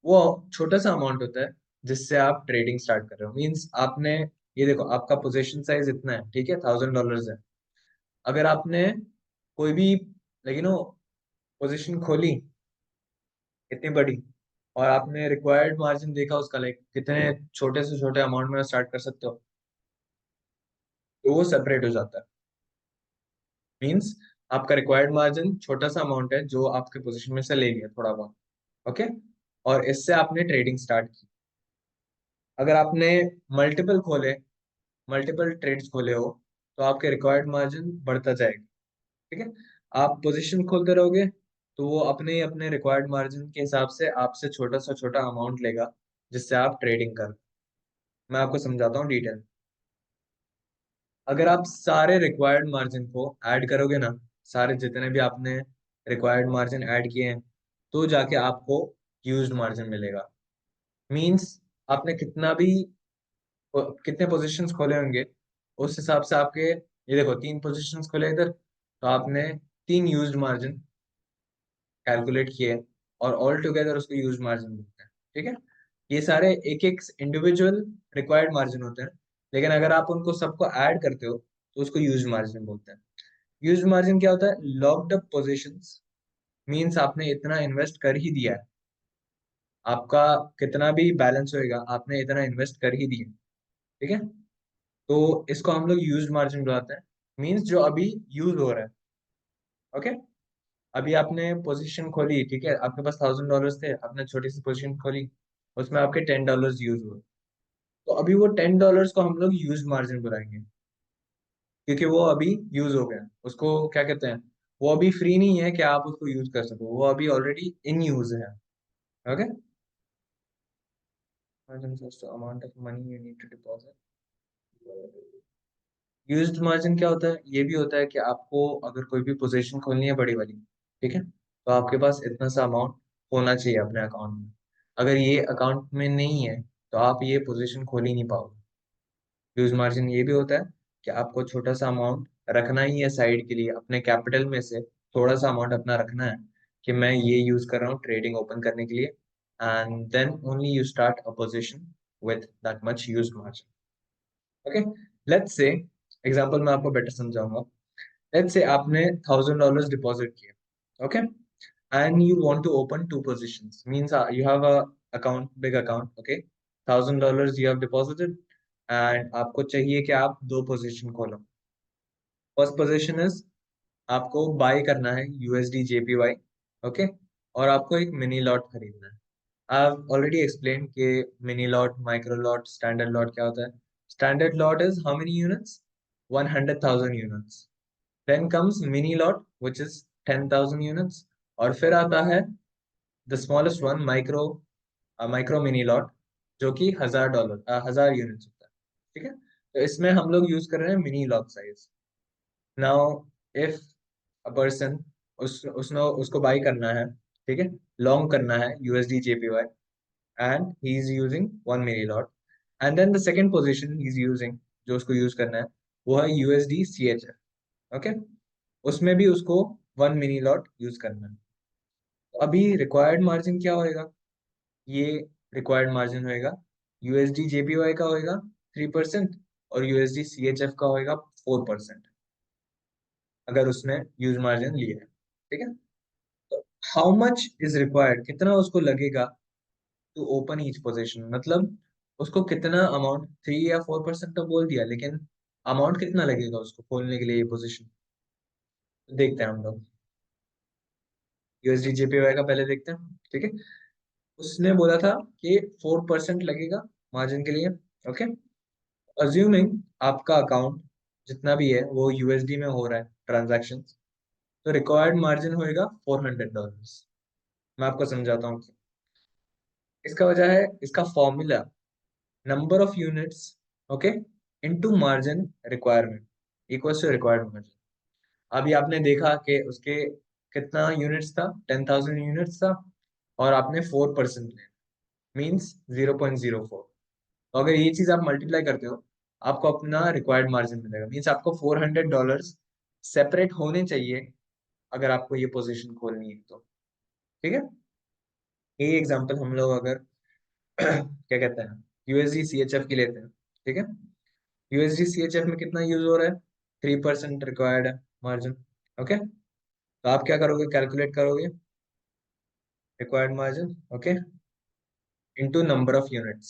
वो छोटा सा अमाउंट होता है जिससे आप ट्रेडिंग स्टार्ट कर रहे हो। मींस आपने, ये देखो आपका पोजीशन साइज इतना है, ठीक है, $1000 है। अगर आपने कोई भी, लेकिन वो पोजीशन खोली इतनी बड़ी, और आपने रिक्वायर्ड मार्जिन देखा उसका, लाइक कितने छोटे से छोटे अमाउंट में स्टार्ट कर सकते हो, तो वो सेपरेट हो जाता है। मींस आपका रिक्वायर्ड मार्जिन छोटा सा अमाउंट है जो आपके पोजीशन में से ले लिया थोड़ा बहुत। ओके, और इससे आपने ट्रेडिंग स्टार्ट की। अगर आपने मल्टीपल खोले, मल्टीपल ट्रेड्स खोले हो, तो आपके रिक्वायर्ड मार्जिन बढ़ता जाएगा। ठीक है, आप पोजीशन खोलते रहोगे तो वो अपने ही अपने रिक्वायर्ड मार्जिन के हिसाब से आपसे छोटा सा छोटा अमाउंट लेगा जिससे आप ट्रेडिंग कर। मैं आपको समझाता हूँ डिटेल। अगर आप सारे रिक्वायर्ड मार्जिन को ऐड करोगे ना, सारे जितने भी आपने रिक्वायर्ड मार्जिन ऐड किए हैं, तो जाके आपको यूज्ड मार्जिन मिलेगा। मींस आपने कितने पोजीशंस खोले होंगे, उस हिसाब से आपके, ये देखो 3 पोजीशंस खोले इधर, तो आपने 3 यूज्ड मार्जिन कैलकुलेट किए, और ऑल टुगेदर उसको यूज्ड मार्जिन बोलते हैं। ठीक है, ये सारे एक एक इंडिविजुअल रिक्वायर्ड मार्जिन होते हैं, लेकिन अगर आप उनको सबको ऐड करते हो तो उसको यूज्ड मार्जिन बोलते हैं। यूज्ड मार्जिन क्या होता है? Locked up positions. मींस आपने इतना इन्वेस्ट कर ही दिया है, आपका कितना भी बैलेंस होएगा आपने इतना इन्वेस्ट कर ही दिया। ठीक है, तो इसको हम लोग यूज्ड मार्जिन बुलाते हैं। मींस जो अभी यूज हो रहा है। ओके, अभी आपने पोजीशन खोली, ठीक है, आपके पास $1000 थे, आपने छोटी सी पोजीशन खोली, उसमें आपके $10 यूज हुए, तो अभी वो $10 को हम लोग यूज्ड मार्जिन बुलाएंगे, क्योंकि वो अभी यूज हो गया। उसको क्या कहते हैं, वो अभी फ्री नहीं है कि आप उसको यूज कर सको, वो अभी ऑलरेडी इन यूज है। Okay, amount of money you need to deposit. Used margin क्या होता है? ये भी होता है कि आपको अगर कोई भी पोजीशन खोलनी है बड़ी वाली, ठीक है, तो आपके पास इतना सा अमाउंट होना चाहिए अपने अकाउंट में। अगर ये अकाउंट में नहीं है तो आप ये पोजीशन खोल ही नहीं पाओगे। यूज मार्जिन ये भी होता है कि आपको छोटा सा अमाउंट रखना ही है साइड के लिए, अपने कैपिटल में से थोड़ा सा अमाउंट अपना रखना है कि मैं ये यूज कर रहा हूँ ट्रेडिंग ओपन करने के लिए, and then only you start a position with that much use margin. Okay, let's say, example मैं आपको बेटर समझाऊंगा। लेट्स से आपने $1000 डिपॉजिट किया, okay, and you want to open 2 positions, means you have a account, big account, okay, $1000 you have deposited, and आपको चाहिए कि आप 2 position खोलो। फर्स्ट पोजीशन इज, आपको बाय करना है USD JPY, ओके, और आपको एक मिनी लॉट खरीदना है। I've already explained कि mini lot, micro lot, standard lot क्या होता है। Standard lot is how many units? 100,000 units. Then comes mini lot which is 10,000 units, और फिर आता है the smallest one, micro mini lot, जो कि $1000 होता है। ठीक है, तो इसमें हम लोग यूज कर रहे हैं mini lot size. Now if a person, उसने उसको बाई करना है, ठीक है, लॉन्ग करना है USD JPY, and he is using 1 milli lot, and then the second position he is using, जो उसको यूज करना है, वो है USD CHF। ओके, उसमें भी उसको 1 मिनी लॉट यूज करना है। तो अभी रिक्वायर्ड मार्जिन क्या होएगा? ये रिक्वायर्ड मार्जिन होएगा, USD JPY का होएगा 3%, और USD CHF का होएगा 4%, अगर उसने यूज मार्जिन लिया है। ठीक है, तो हाउ मच इज रिक्वायर्ड, कितना उसको लगेगा टू ओपन ईच पोजीशन, मतलब उसको कितना अमाउंट, 3 या 4% तो बोल दिया, लेकिन अमाउंट कितना लगेगा उसको खोलने के लिए ये पोजीशन, देखते हैं हम लोग। USD JPY का पहले देखते हैं, ठीक है। उसने बोला था कि 4% लगेगा मार्जिन के लिए। ओके, अज्यूमिंग आपका अकाउंट जितना भी है वो USD में हो रहा है ट्रांजैक्शन, तो रिक्वायर्ड मार्जिन होएगा $400। मैं आपको समझाता हूँ। इसका वजह है, इसका formula, number of units, okay, into margin requirement equals to required margin. अभी आपने देखा कि उसके कितना यूनिट्स था, 10,000 यूनिट्स था, और आपने 4% लिया, मीन्स 0.04। तो अगर ये चीज आप मल्टीप्लाई करते हो आपको अपना रिक्वायर्ड मार्जिन मिलेगा। मीन्स आपको $400 सेपरेट होने चाहिए अगर आपको ये पोजीशन खोलनी है तो। ठीक है, ये एग्जांपल हम लोग अगर क्या कहते हैं यूएसडी सीएचएफ की लेते हैं। ठीक है, यूएसडी सीएचएफ में कितना यूज हो रहा है? 3% रिक्वायर्ड है मार्जिन। ओके, तो आप क्या करोगे, कैलकुलेट करोगे required margin, okay, into number of units.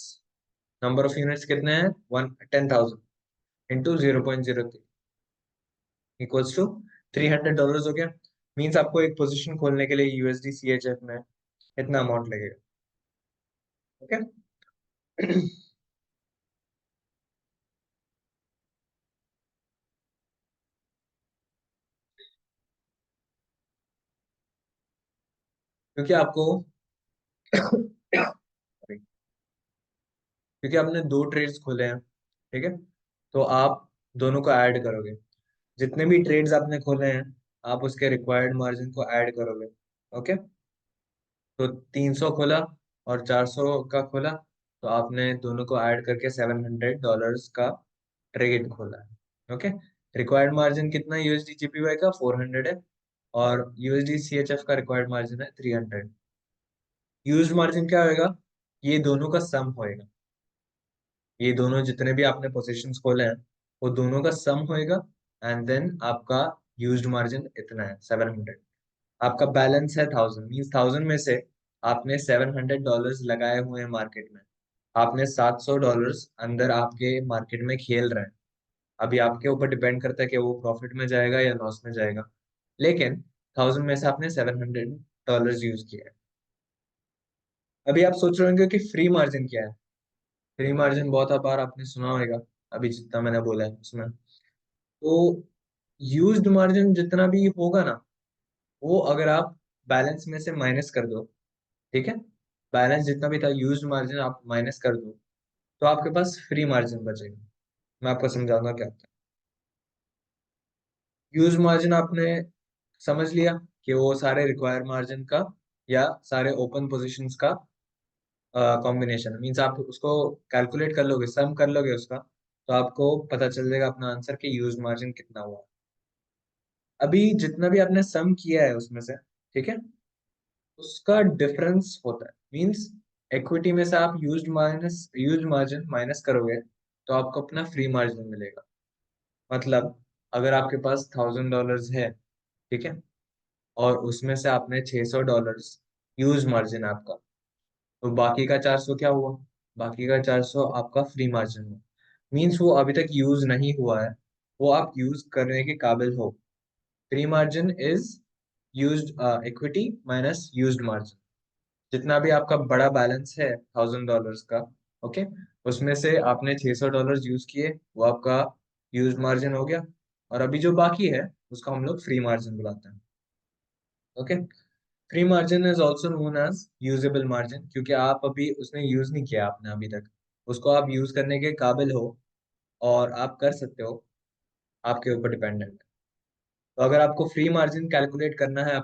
Number of units कितने हैं? 10,000 इंटू 0.03 इक्वल्स टू $300 हो गया। मीन्स आपको एक पोजीशन खोलने के लिए यूएसडी सीएचएफ में इतना अमाउंट लगेगा। ओके क्योंकि आपको क्योंकि आपने दो ट्रेड्स खोले हैं, ठीक है, तो आप दोनों को ऐड करोगे। जितने भी ट्रेड्स आपने खोले हैं आप उसके रिक्वायर्ड मार्जिन को ऐड करोगे। ओके, तो 300 खोला और 400 का खोला, तो आपने दोनों को ऐड करके $700 का ट्रेड खोला है। ओके, रिक्वायर्ड मार्जिन कितना यूएसडी जीपीवाई का? 400 है, और यूएसडी सीएचएफ का रिक्वायर्ड मार्जिन है 300। यूज्ड मार्जिन क्या होएगा? ये दोनों का सम होएगा। ये दोनों जितने भी आपने पोजीशंस खोले हैं वो दोनों का सम होएगा, एंड देन आपका यूज्ड मार्जिन इतना है 700। आपका बैलेंस है 1000, मीन्स 1000 में से आपने $700 लगाए हुए हैं मार्केट में। आपने $700 अंदर आपके मार्केट में खेल रहे हैं। अभी आपके ऊपर डिपेंड करता है कि वो प्रॉफिट में जाएगा या लॉस में जाएगा, लेकिन 1000 में से आपने $700 यूज किया है। अभी आप सोच रहे होंगे कि फ्री मार्जिन क्या है। फ्री मार्जिन बहुत बार आपने सुना होगा, अभी जितना मैंने बोला है उसमें। तो यूज्ड मार्जिन जितना भी होगा ना, वो अगर आप बैलेंस में से माइनस कर दो, ठीक है, बैलेंस जितना भी था यूज्ड मार्जिन आप माइनस कर दो, तो आपके पास फ्री मार्जिन बचेगा। मैं आपको समझाऊंगा क्या होता है। यूज्ड मार्जिन आपने समझ लिया कि वो सारे रिक्वायर्ड मार्जिन का या सारे ओपन पोजीशंस का कॉम्बिनेशन। मीन्स आप उसको कैलकुलेट कर लोगे, सम कर लोगे उसका, तो आपको पता चल जाएगा अपना आंसर कि यूज मार्जिन कितना हुआ। अभी जितना भी आपने सम किया है उसमें से, ठीक है, उसका डिफरेंस होता है। मीन्स इक्विटी में से आप यूज मार्जिन माइनस करोगे तो आपको अपना फ्री मार्जिन मिलेगा। मतलब अगर आपके पास $1000 है, ठीक है, और उसमें से आपने $600 यूज मार्जिन आपका, तो बाकी का 400 क्या हुआ? बाकी का 400 आपका फ्री मार्जिन हुआ। मीन्स वो अभी तक यूज नहीं हुआ है, वो आप यूज करने के काबिल हो। Free margin is used equity minus used margin. जितना भी आपका बड़ा बैलेंस है $1000 का, ओके, उसमें से आपने $600 यूज किए, वो आपका यूज्ड मार्जिन हो गया, और अभी जो बाकी है उसका हम लोग फ्री मार्जिन बुलाते हैं। Okay, free margin is also known as usable margin, क्योंकि आप अभी उसने यूज नहीं किया आपने अभी तक, उसको आप यूज करने के काबिल हो और आप कर सकते हो, आपके ऊपर डिपेंडेंट है। तो अगर आपको फ्री मार्जिन कैलकुलेट करना है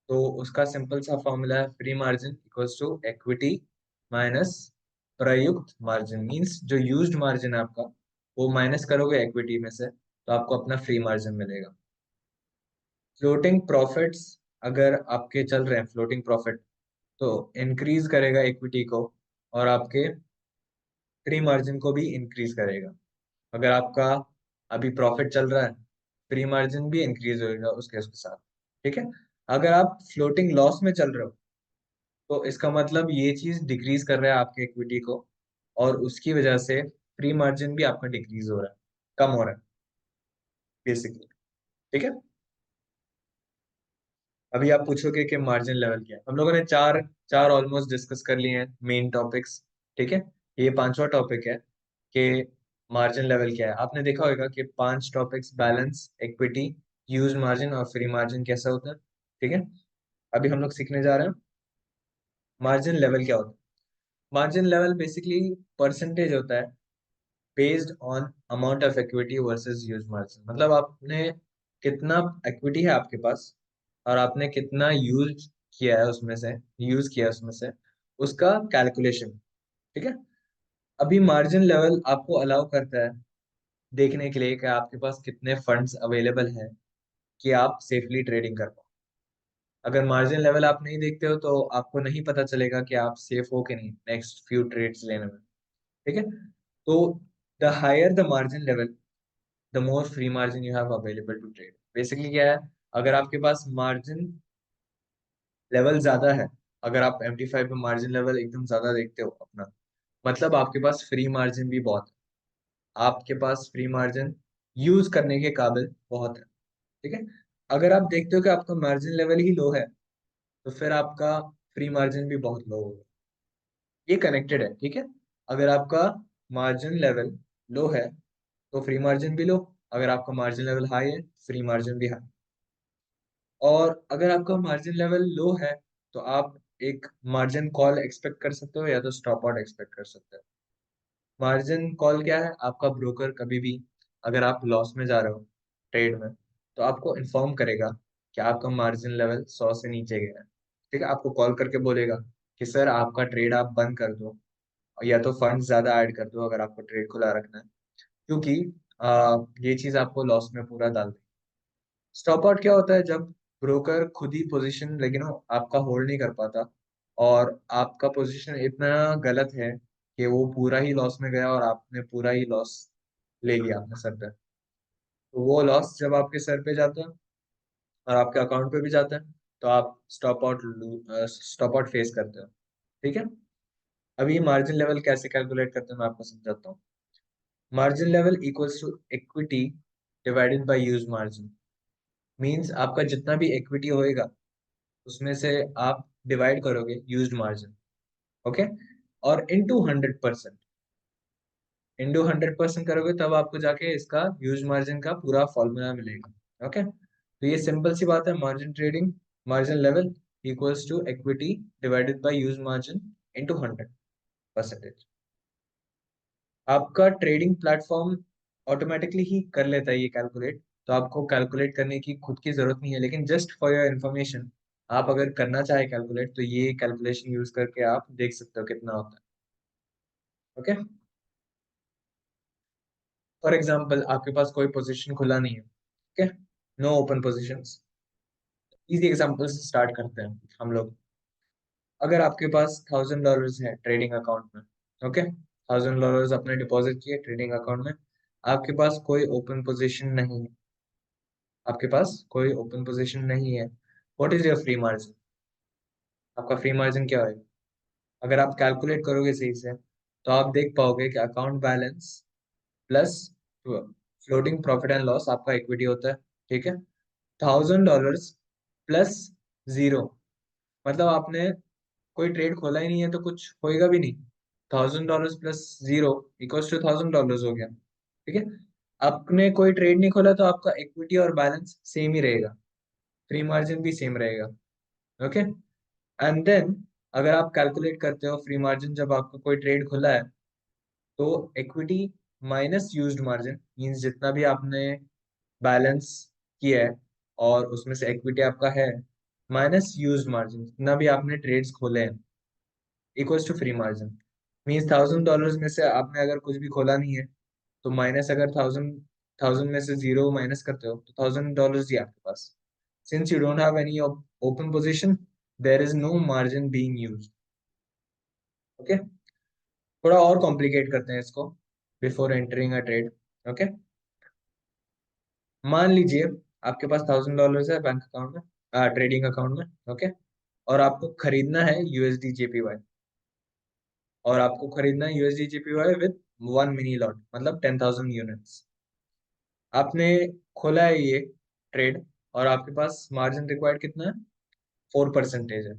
तो उसका सिंपल सा फॉर्मूला है free margin equals to equity minus प्रयुक्त मार्जिन। मींस जो यूज्ड मार्जिन है आपका वो माइनस करोगे इक्विटी में से, तो आपको अपना फ्री मार्जिन मिलेगा। फ्लोटिंग प्रॉफिट्स अगर आपके चल रहे हैं फ्लोटिंग प्रॉफिट, तो इंक्रीज करेगा इक्विटी को और आपके फ्री मार्जिन को भी इंक्रीज करेगा। अगर आपका अभी प्रॉफिट चल रहा है, फ्री मार्जिन भी इंक्रीज होगा उसके साथ। ठीक है, अगर आप फ्लोटिंग लॉस में चल रहे हो तो इसका मतलब ये चीज डिक्रीज कर रहा है आपके इक्विटी को, और उसकी वजह से फ्री मार्जिन भी आपका डिक्रीज हो रहा है, कम हो रहा है बेसिकली। ठीक है, अभी आप पूछोगे कि मार्जिन लेवल क्या है। हम लोगों ने चार चार ऑलमोस्ट डिस्कस कर लिए हैं मेन टॉपिक्स। ठीक है, ये पांचवा टॉपिक है कि मार्जिन लेवल क्या है। आपने देखा होगा कि पांच topics balance, equity, use margin और फ्री मार्जिन कैसा होता है। ठीक है, अभी हम लोग सीखने जा रहे हैं मार्जिन लेवल क्या होता है। मार्जिन लेवल बेसिकली परसेंटेज होता है based on amount of equity versus use margin. मतलब आपने कितना इक्विटी है आपके पास और आपने कितना यूज किया है उसमें से उसका कैलकुलेशन। ठीक है, अभी मार्जिन लेवल आपको अलाउ करता है देखने के लिए कि आपके पास कितने फंड्स अवेलेबल हैं कि आप सेफली ट्रेडिंग कर पाओ। अगर मार्जिन लेवल आप नहीं देखते हो तो आपको नहीं पता चलेगा कि आप सेफ हो कि नहीं नेक्स्ट फ्यू ट्रेड्स लेने में। ठीक है, तो the higher the margin level the more free margin you have available to trade. Basically क्या है, अगर आपके पास मार्जिन लेवल ज्यादा है, अगर आप MT5 में मार्जिन लेवल एकदम ज्यादा देखते हो अपना, मतलब आपके पास फ्री मार्जिन भी बहुत है, आपके पास फ्री मार्जिन यूज करने के काबिल बहुत है। ठीक है, अगर आप देखते हो कि आपका मार्जिन लेवल ही लो है तो फिर आपका फ्री मार्जिन भी बहुत लो होगा। ये कनेक्टेड है। ठीक है, अगर आपका मार्जिन लेवल लो है तो फ्री मार्जिन भी लो, अगर आपका मार्जिन लेवल हाई है फ्री मार्जिन भी हाई। और अगर आपका मार्जिन लेवल लो है तो आप एक मार्जिन कॉल एक्सपेक्ट कर सकते हो या तो स्टॉप आउट एक्सपेक्ट कर सकते हो। मार्जिन कॉल क्या है, आपका ब्रोकर कभी भी अगर आप लॉस में जा रहे हो ट्रेड में तो आपको इन्फॉर्म करेगा कि आपका मार्जिन लेवल 100 से नीचे गया है। ठीक है, आपको कॉल करके बोलेगा कि सर आपका ट्रेड आप बंद कर दो या तो फंड ज्यादा ऐड कर दो अगर आपको ट्रेड खुला रखना है, क्योंकि ये चीज आपको लॉस में पूरा डाल देगी। स्टॉप आउट क्या होता है, जब ब्रोकर खुद ही पोजीशन लेकिन वो आपका होल्ड नहीं कर पाता और आपका पोजीशन इतना गलत है कि वो पूरा ही लॉस में गया और आपने पूरा ही लॉस ले लिया अपने सर पे। तो वो लॉस जब आपके सर पे जाता है और आपके अकाउंट पे भी जाता है तो आप स्टॉप आउट फेस करते हो। ठीक है, अभी मार्जिन लेवल कैसे कैलकुलेट करते हैं मैं आपको समझाता हूँ। Margin level equals to equity divided by use margin. Means आपका जितना भी इक्विटी होएगा उसमें से आप डिवाइड करोगे यूज्ड मार्जिन। ओके, और इनटू 100%, इंटू 100% करोगे तब आपको जाके इसका यूज मार्जिन का पूरा फॉर्मूला मिलेगा। ओके, तो ये सिंपल सी बात है, margin trading margin level equals to equity divided by use margin into 100%। आपका ट्रेडिंग प्लेटफॉर्म ऑटोमेटिकली ही कर लेता है ये कैलकुलेट, तो आपको कैलकुलेट करने की खुद की जरूरत नहीं है, लेकिन जस्ट फॉर योर इन्फॉर्मेशन आप अगर करना चाहे कैलकुलेट तो ये कैलकुलेशन यूज करके आप देख सकते हो कितना होता है। ओके, फॉर एग्जाम्पल आपके पास कोई पोजीशन खुला नहीं है, okay, no open positions. Easy example से स्टार्ट करते हैं हम लोग। अगर आपके पास $1000 है ट्रेडिंग अकाउंट में, ओके, $1000 अपने डिपॉजिट किए ट्रेडिंग अकाउंट में, आपके पास कोई ओपन पोजीशन नहीं है, आपके पास कोई ओपन पोजीशन नहीं है, what is your free margin? आपका फ्री मार्जिन क्या होगा? अगर आप कैलकुलेट करोगे सही से तो आप देख पाओगे कि account balance plus floating profit and loss आपका इक्विटी होता है। ठीक है, $1000 प्लस जीरो, मतलब आपने कोई ट्रेड खोला ही नहीं है तो कुछ होएगा भी नहीं। $1000 प्लस जीरो इक्वल्स टू $1000 हो गया। ठीक है, आपने कोई ट्रेड नहीं खोला तो आपका इक्विटी और बैलेंस सेम ही रहेगा, फ्री मार्जिन भी सेम रहेगा। ओके, एंड देन अगर आप कैलकुलेट करते हो फ्री मार्जिन जब आपका कोई ट्रेड खुला है तो equity minus used margin means जितना भी आपने बैलेंस किया है और उसमें से इक्विटी आपका है माइनस यूज्ड मार्जिन जितना भी आपने ट्रेड्स खोले हैं equals to free margin. Means $1000 में से आपने अगर कुछ भी खोला नहीं है तो माइनस अगर थाउजेंड थाउजेंड में से जीरो माइनस करते हो तो $1000 ही आपके पास। Since you don't have any open position there is no margin being used. Okay, थोड़ा और कॉम्प्लिकेट करते हैं इसको before entering a trade. Okay, मान लीजिए आपके पास $1000 है बैंक अकाउंट में, ट्रेडिंग अकाउंट में। ओके, और आपको खरीदना है यूएसडी जेपीवाई, और आपको खरीदना है USD JPY with 1 mini lot मतलब 10,000 यूनिट्स। आपने खोला है ये ट्रेड और आपके पास मार्जिन रिक्वायर्ड कितना है, 4% है।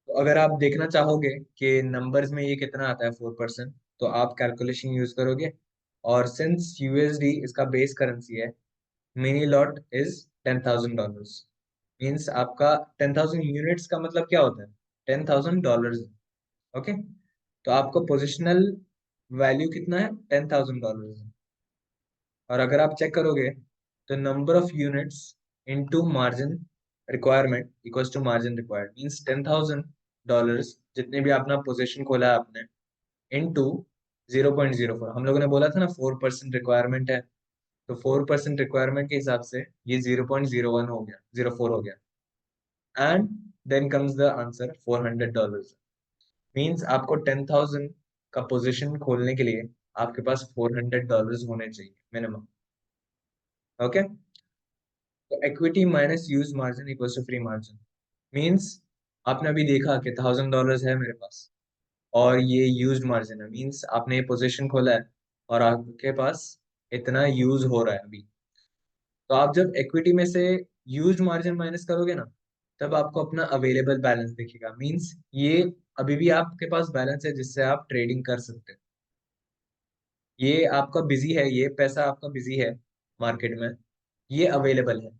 तो अगर आप देखना चाहोगे कि नंबर्स में ये कितना आता है 4%, तो आप कैलकुलेशन यूज करोगे, और सिंस यूएसडी इसका बेस करेंसी है, मिनी लॉट इज $10,000 मीन्स आपका 10,000 यूनिट्स का मतलब क्या होता है, $10,000। ओके, तो आपका पोजिशनल वैल्यू कितना है, $10,000। और अगर आप चेक करोगे तो number of units into margin requirement equals to margin required means $10,000 जितने भी अपना पोजीशन खोला है आपने इंटू 0.04। हम लोगों ने बोला था ना 4% रिक्वायरमेंट है, तो 4% रिक्वायरमेंट के हिसाब से ये 0.01 हो गया, 04 हो गया। And then comes the answer $400। Means आपको 10,000 का पोजीशन खोलने के लिए आपके पास $400 होने चाहिए मिनिमम। ओके, तो equity minus use margin equals to free margin. Means आपने अभी देखा कि $1,000 है मेरे पास और ये यूज्ड मार्जिन है। मीन्स आपने ये पोजीशन खोला है और आपके पास इतना यूज हो रहा है अभी। तो आप जब इक्विटी में से यूज्ड मार्जिन माइनस करोगे ना, तब आपको अपना अवेलेबल बैलेंस दिखेगा। मीन्स ये अभी भी आपके पास बैलेंस है जिससे आप ट्रेडिंग कर सकते हो। ये आपका बिजी है, ये पैसा आपका बिजी है मार्केट में, ये अवेलेबल है,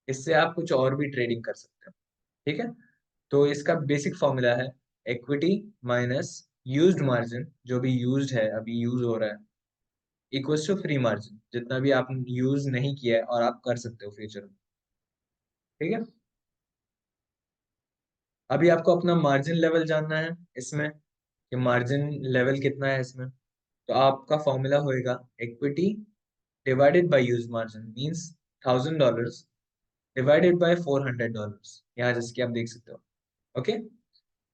इससे आप कुछ और भी ट्रेडिंग कर सकते हो। ठीक है, तो इसका बेसिक फॉर्मूला है इक्विटी माइनस यूज्ड मार्जिन, जो भी यूज्ड है अभी यूज हो रहा है, इक्वल्स टू फ्री मार्जिन, जितना भी आपने यूज नहीं किया है और आप कर सकते हो फ्यूचर में। ठीक है, अभी आपको अपना मार्जिन लेवल जानना है इसमें, कि मार्जिन लेवल कितना है इसमें। तो आपका फॉर्मूला होएगा equity divided by use margin, means $1,000 divided by $400, यहाँ जैसे कि आप देख सकते हो। Okay,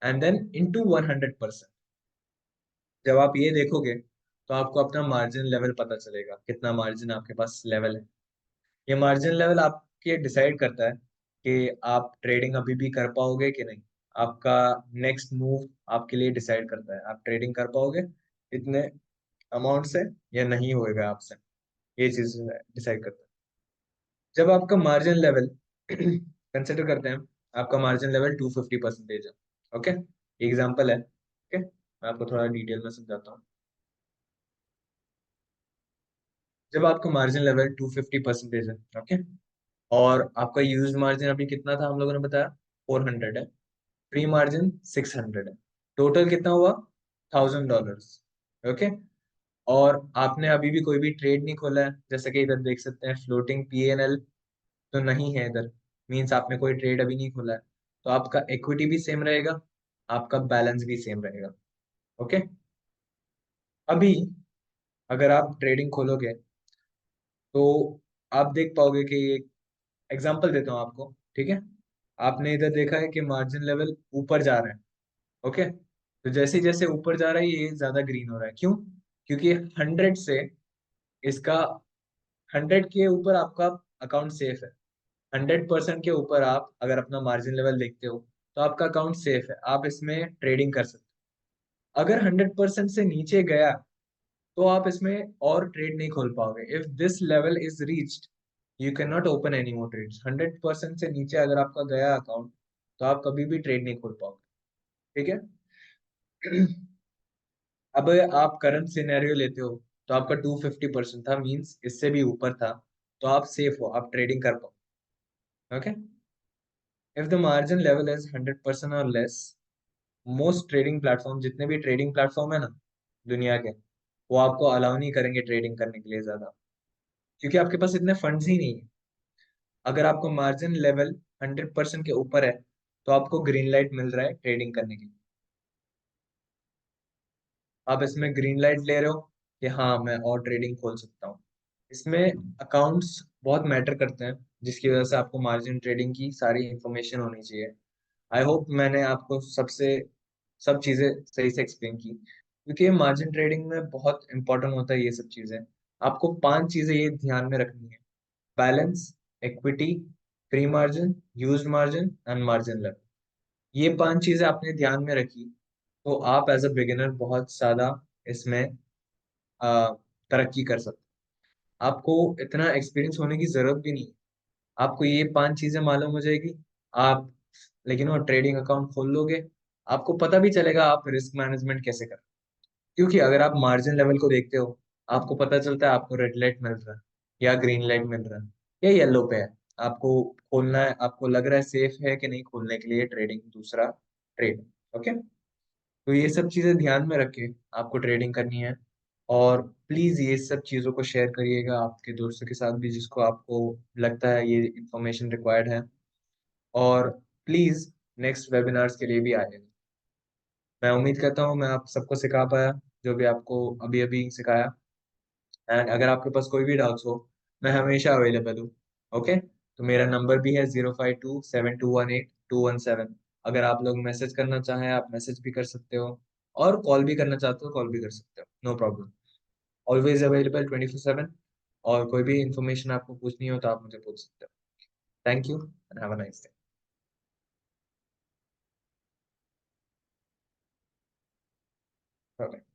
and then into 100%। जब आप ये देखोगे तो आपको अपना मार्जिन लेवल पता चलेगा, कितना मार्जिन आपके पास लेवल है। ये मार्जिन लेवल आपके डिसाइड करता है कि आप ट्रेडिंग अभी भी कर पाओगे कि नहीं। आपका नेक्स्ट मूव आपके लिए डिसाइड करता है, आप ट्रेडिंग कर पाओगे इतने अमाउंट से या नहीं होएगा आपसे, ये चीज डिसाइड करता है। जब आपका मार्जिन लेवल कंसिडर करते हैं, आपका मार्जिन लेवल 250% है। ओके, एग्जाम्पल है। ओके, मैं आपको थोड़ा डिटेल में समझाता हूँ। जब आपका मार्जिन लेवल 250% है, ओके, और आपका यूज मार्जिन अभी कितना था हम लोगों ने बताया, 400 है, प्री मार्जिन 600 है, टोटल कितना हुआ, $1,000। ओके, और आपने अभी भी कोई भी ट्रेड नहीं खोला है, जैसे कि इधर देख सकते हैं फ्लोटिंग PNL तो नहीं है इधर। मीन्स आपने कोई ट्रेड अभी नहीं खोला है, तो आपका इक्विटी भी सेम रहेगा, आपका बैलेंस भी सेम रहेगा। ओके, अभी अगर आप ट्रेडिंग खोलोगे तो आप देख पाओगे कि, एग्जांपल देता हूँ आपको, ठीक है। आपने इधर देखा है कि मार्जिन लेवल ऊपर जा रहा है। ओके, तो जैसे जैसे ऊपर जा रहा है ये ज्यादा ग्रीन हो रहा है, क्यों? क्योंकि 100 से इसका 100 के ऊपर आपका अकाउंट सेफ है। 100% के ऊपर आप अगर अपना मार्जिन लेवल देखते हो तो आपका अकाउंट सेफ है, आप इसमें ट्रेडिंग कर सकते हो। अगर 100% से नीचे गया तो आप इसमें और ट्रेड नहीं खोल पाओगे। If this level is reached you can not open any more trades. 100% से नीचे अगर आपका गया अकाउंट तो आप कभी भी ट्रेड नहीं खोल पाओगे। ठीक है। अब आप करंट सिनेरियो लेते हो तो आपका 250% था, मींस इससे भी ऊपर था, तो आप सेफ हो, आप ट्रेडिंग कर पाओ। Okay, if the margin level is 100% और लेस, मोस्ट ट्रेडिंग प्लेटफॉर्म, जितने भी ट्रेडिंग प्लेटफॉर्म है ना दुनिया के, वो आपको अलाउ नहीं करेंगे ट्रेडिंग करने के लिए ज्यादा, क्योंकि आपके पास इतने फंड्स ही नहीं है। अगर आपको मार्जिन लेवल 100% के ऊपर है तो आपको ग्रीन लाइट मिल रहा है ट्रेडिंग करने के लिए। आप इसमें ग्रीन लाइट ले रहे हो कि हाँ मैं और ट्रेडिंग खोल सकता हूँ। इसमें अकाउंट्स बहुत मैटर करते हैं, जिसकी वजह से आपको मार्जिन ट्रेडिंग की सारी इंफॉर्मेशन होनी चाहिए। आई होप मैंने आपको सब चीजें सही से एक्सप्लेन की, क्योंकि मार्जिन ट्रेडिंग में बहुत इंपॉर्टेंट होता है ये सब चीजें। आपको 5 चीजें ये ध्यान में रखनी है: balance, equity, pre margin, used margin and margin level. ये 5 चीजें आपने ध्यान में रखी तो आप एज अ बिगिनर बहुत ज्यादा इसमें तरक्की कर सकते हैं। आपको इतना एक्सपीरियंस होने की जरूरत भी नहीं है, आपको ये 5 चीजें मालूम हो जाएगी, आप लेकिन वो ट्रेडिंग अकाउंट खोल लोगे, आपको पता भी चलेगा आप रिस्क मैनेजमेंट कैसे करें। क्योंकि अगर आप मार्जिन लेवल को देखते हो, आपको पता चलता है आपको रेड लाइट मिल रहा है या ग्रीन लाइट मिल रहा है या येलो पे है, आपको खोलना है, आपको लग रहा है सेफ है कि नहीं खोलने के लिए ट्रेडिंग, दूसरा ट्रेड। ओके, तो ये सब चीजें ध्यान में रख के आपको ट्रेडिंग करनी है। और प्लीज ये सब चीजों को शेयर करिएगा आपके दोस्तों के साथ भी, जिसको आपको लगता है ये इंफॉर्मेशन रिक्वायर्ड है। और प्लीज नेक्स्ट वेबिनार्स के लिए भी आइएगा। मैं उम्मीद करता हूँ मैं आप सबको सिखा पाया। जो भी आपको अभी अभी सिखाया। एंड अगर आपके पास कोई भी डाउट्स हो, मैं हमेशा अवेलेबल हूँ। ओके, तो मेरा नंबर भी है 0527218217। अगर आप लोग मैसेज करना चाहें, आप मैसेज भी कर सकते हो, और कॉल भी करना चाहते हो कॉल भी कर सकते हो, नो प्रॉब्लम। Always available 24/7। और कोई भी इंफॉर्मेशन आपको पूछनी हो तो आप मुझे पूछ सकते हो। Thank you and have a nice day.